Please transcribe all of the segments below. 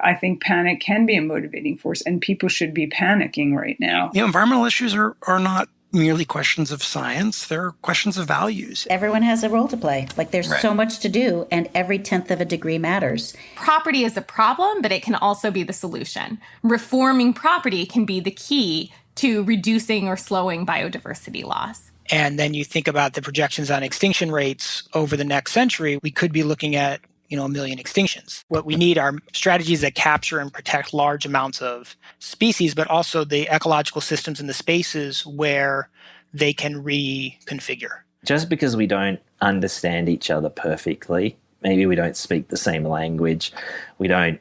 I think panic can be a motivating force, and people should be panicking right now. Environmental issues are not merely questions of science. They're questions of values. Everyone has a role to play. Like there's so much to do, and every 1/10 of a degree matters. Property is a problem, but it can also be the solution. Reforming property can be the key to reducing or slowing biodiversity loss. And then you think about the projections on extinction rates over the next century, we could be looking at 1 million extinctions. What we need are strategies that capture and protect large amounts of species, but also the ecological systems and the spaces where they can reconfigure. Just because we don't understand each other perfectly, maybe we don't speak the same language, we don't,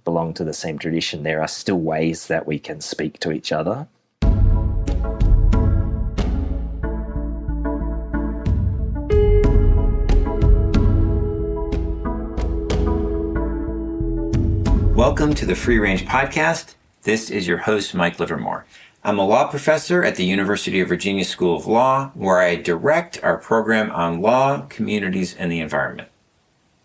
belong to the same tradition, there are still ways that we can speak to each other. Welcome to the Free Range Podcast. This is your host, Mike Livermore. I'm a law professor at the University of Virginia School of Law, where I direct our program on law, communities, and the environment.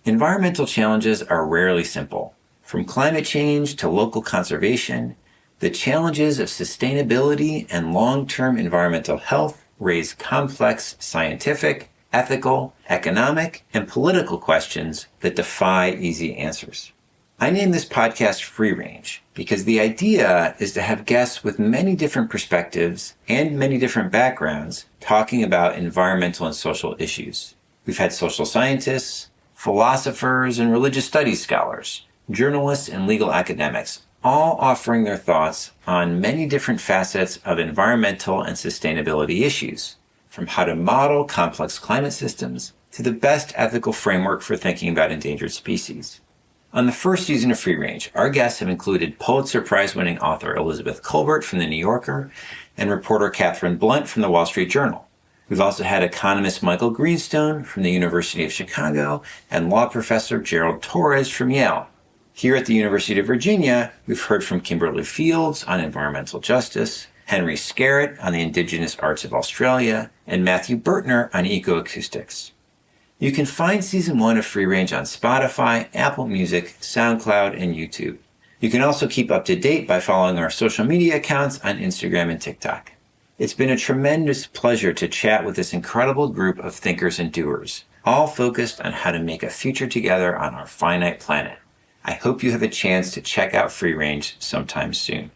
Environmental challenges are rarely simple. From climate change to local conservation, the challenges of sustainability and long-term environmental health raise complex scientific, ethical, economic, and political questions that defy easy answers. I named this podcast Free Range because the idea is to have guests with many different perspectives and many different backgrounds talking about environmental and social issues. We've had social scientists, philosophers, and religious studies scholars, journalists, and legal academics, all offering their thoughts on many different facets of environmental and sustainability issues, from how to model complex climate systems to the best ethical framework for thinking about endangered species. On the first season of Free Range, our guests have included Pulitzer Prize-winning author Elizabeth Kolbert from The New Yorker and reporter Catherine Blunt from The Wall Street Journal. We've also had economist Michael Greenstone from the University of Chicago and law professor Gerald Torres from Yale. Here at the University of Virginia, we've heard from Kimberly Fields on environmental justice, Henry Scarrett on the indigenous arts of Australia, and Matthew Bertner on ecoacoustics. You can find Season 1 of Free Range on Spotify, Apple Music, SoundCloud, and YouTube. You can also keep up to date by following our social media accounts on Instagram and TikTok. It's been a tremendous pleasure to chat with this incredible group of thinkers and doers, all focused on how to make a future together on our finite planet. I hope you have a chance to check out Free Range sometime soon.